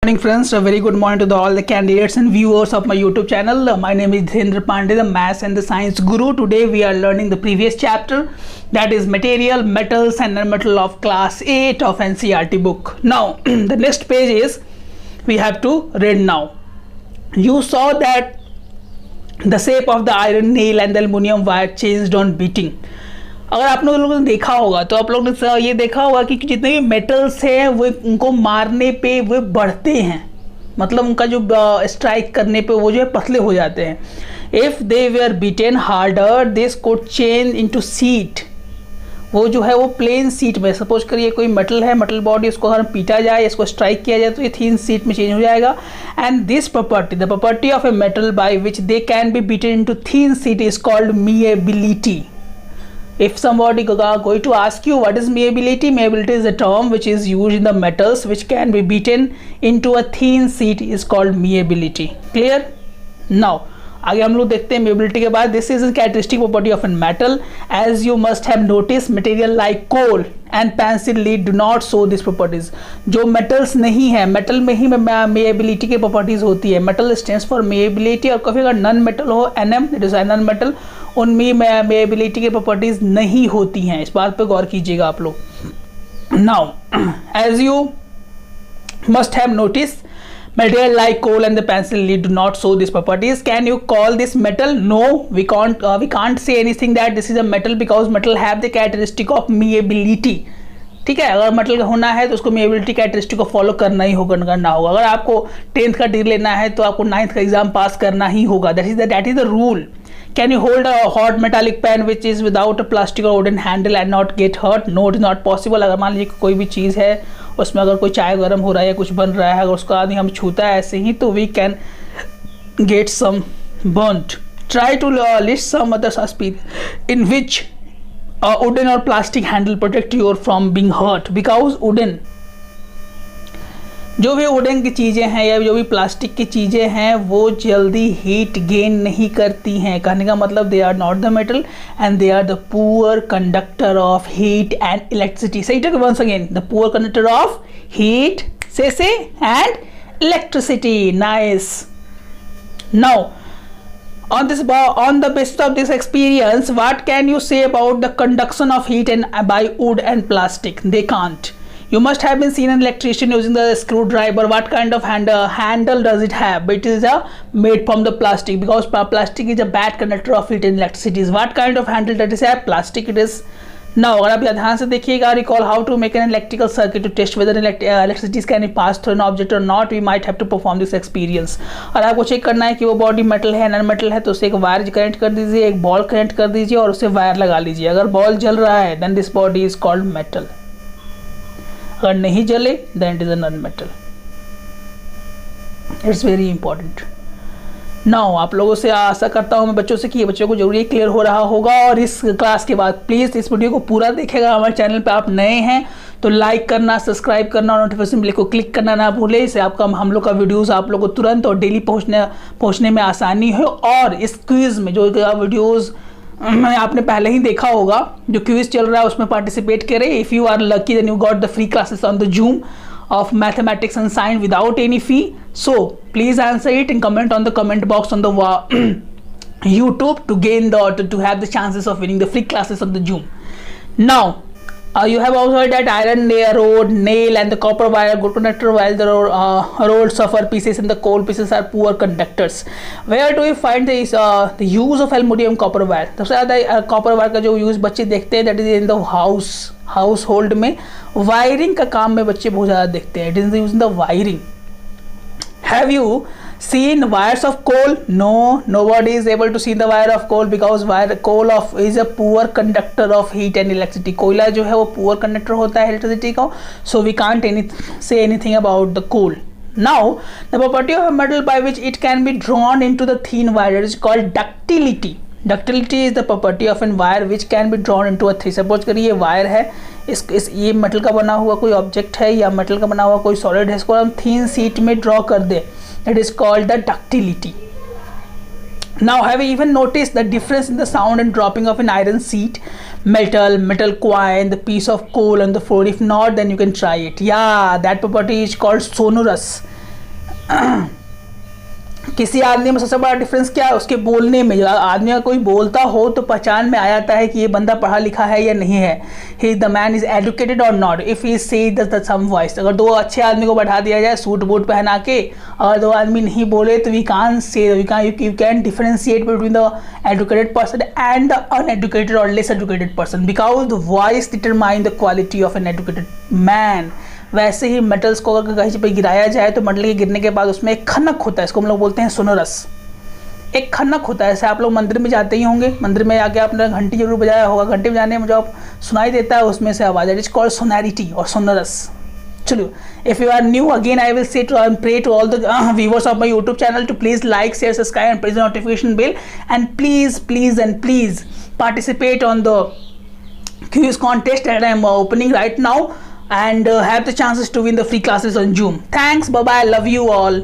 Morning friends, a very good morning to all the candidates and viewers of my YouTube channel. My name is Dhendra Pandey, the maths and the science guru. Today we are learning the previous chapter, that is material, metals and non-metal of class 8 of NCERT book. Now the next page is we have to read now. You saw that the shape of the iron nail and the aluminum wire changed on beating. अगर आप लोगों ने देखा होगा तो आप लोगों ने ये देखा होगा कि जितने भी मेटल्स हैं वो उनको मारने पे वो बढ़ते हैं, मतलब उनका जो स्ट्राइक करने पे वो जो है पतले हो जाते हैं. If they were beaten harder this could change into sheet. वो जो है वो प्लेन सीट में, सपोज करिए कोई मेटल है, मेटल बॉडी, उसको अगर पीटा जाए, इसको स्ट्राइक किया जाए तो ये थीन सीट में चेंज हो जाएगा. And this property, the property of a metal by which they can be beaten into thin sheet is called malleability. If somebody going to ask you what is meability, meability is a term which is used in the metals which can be beaten into a thin sheet is called meability. Clear? Now आगे हम लोग देखते हैं meability के बाद. This is a characteristic property of a metal. As you must have noticed, material like coal and pencil lead do not show these properties. जो metals नहीं है, metal में ही meability के properties होती है. Metal stands for meability, और कभी अगर non metal हो NM, it is non metal, उनमें meability के properties नहीं होती हैं. इस बात पे गौर कीजिएगा आप लोग. Now as you must have noticed, material like coal and the pencil lead do not show these properties. Can you call this metal? No, we can't say anything that this is a metal because metal have the characteristic of meability. ठीक है, अगर metal का होना है तो उसको मेबिलिटी characteristic को follow करना होगा. अगर आपको 10th का डिग्री लेना है तो आपको 9th का एग्जाम पास करना ही होगा. That is the rule. Can you hold a hot metallic pan which is without a plastic or wooden handle and not get hurt? No, it is not possible. अगर मान लीजिए कोई भी चीज़ है उसमें अगर कोई चाय गर्म हो रहा है या कुछ बन रहा है, अगर उसका आदमी हम छूता है ऐसे ही तो we can get some burnt. Try to list some other species in which wooden or plastic handle protect you from being hurt, because wooden, जो भी वुडन की चीज़ें हैं या जो भी प्लास्टिक की चीज़ें हैं वो जल्दी हीट गेन नहीं करती हैं. कहने का मतलब they are not the metal and they are the poor conductor of heat and electricity. सही take once again, the poor conductor of heat से and electricity. Nice. Now on the basis of this experience, what can you say about the conduction of heat by wood and plastic? They can't. You must have been seen an electrician using the screwdriver. What kind of handle does it have? It is made from the plastic, because plastic is a bad conductor of heat and electricity. What kind of handle does it have? Plastic it is. Now अगर आप ध्यान से देखिएगा, recall how to make an electrical circuit to test whether electricity can be passed through an object or not. We might have to perform this experience. और आपको check करना है कि वो बॉडी मेटल है नॉन मेटल है, तो उसे एक वायर कनेक्ट कर दीजिए, एक बॉल कनेक्ट कर दीजिए और उसे वायर लगा लीजिए. अगर बॉल जल रहा है then this body is called metal. अगर नहीं जले then it is a non-metal. It's very important. Now आप लोगों से आशा करता हूँ मैं बच्चों से कि ये बच्चों को जरूरी क्लियर हो रहा होगा. और इस क्लास के बाद प्लीज़ इस वीडियो को पूरा देखिएगा. हमारे चैनल पे आप नए हैं तो लाइक करना, सब्सक्राइब करना और नोटिफिकेशन बेल को क्लिक करना ना भूलें. इससे आपका हम लोग का वीडियोस आप लोग को तुरंत और डेली पहुँचने में आसानी हो. और इस क्विज़ में जो वीडियोज़ मैंने आपने पहले ही देखा होगा, जो क्विज चल रहा है उसमें पार्टिसिपेट करें. If you are lucky then you got the free classes on the zoom of mathematics and science without any fee. So please answer it and comment on the comment box on the YouTube to gain to have the chances of winning the free classes on the Zoom. Now you have also heard that iron rod, nail and the copper wire are good conductor, while the rod sulfur pieces and the coal pieces are poor conductors. Where do you find the use of aluminum copper wire? सबसे ज़्यादा copper wire का जो use बच्चे देखते हैं that is in the house hold में. Wiring का काम में बच्चे बहुत ज़्यादा देखते हैं. It is use in the wiring. Have you seen wires of coal? No, nobody is able to see the wire of coal because coal is a poor conductor of heat and electricity. कोयला जो है वो poor conductor होता है electricity का, so we can't say anything about the coal. Now the property of a metal by which it can be drawn into the thin wire is called ductility. Ductility is the property of a wire which can be drawn into a thin. Suppose करिए ये wire है, ये metal का बना हुआ कोई object है या मेटल का बना हुआ कोई सॉलिड है, इसको हम थीन शीट में ड्रॉ कर दे. It is called the ductility. Now have you even noticed the difference in the sound and dropping of an iron sheet, metal coin, the piece of coal on the floor? If not, then you can try it. Yeah, that property is called sonorous. किसी आदमी में सबसे बड़ा difference क्या है, उसके बोलने में। जो आदमी का कोई बोलता हो तो पहचान में आ जाता है कि ये बंदा पढ़ा लिखा है या नहीं है, ही द मैन इज एजुकेटेड और नॉट, इफ ही से द सम वॉइस। अगर दो अच्छे आदमी को बैठा दिया जाए सूट बूट पहना के, और दो आदमी नहीं बोले, तो we can say you can differentiate between the educated person and the uneducated और less educated person, because the voice determine the quality of an educated man. वैसे ही मेटल्स को अगर कहीं पर गिराया जाए तो मेटल के गिरने के बाद उसमें एक खनक होता है, इसको हम लोग बोलते हैं सोनोरस। एक खनक होता है। जैसे आप लोग मंदिर में जाते ही होंगे, मंदिर में आके आपने घंटी जरूर बजाया होगा, घंटी बजाने में जो आप सुनाई देता है उसमें से आवाज़, इट इज कॉल्ड सोनैरिटी और सोनोरस। चलो, if you are new again I will say to pray to all the viewers of my YouTube channel to please like, share, subscribe and press the notification bell, and please participate on the quiz contest that I am opening right now, and have the chances to win the free classes on Zoom. Thanks, bye bye, love you all.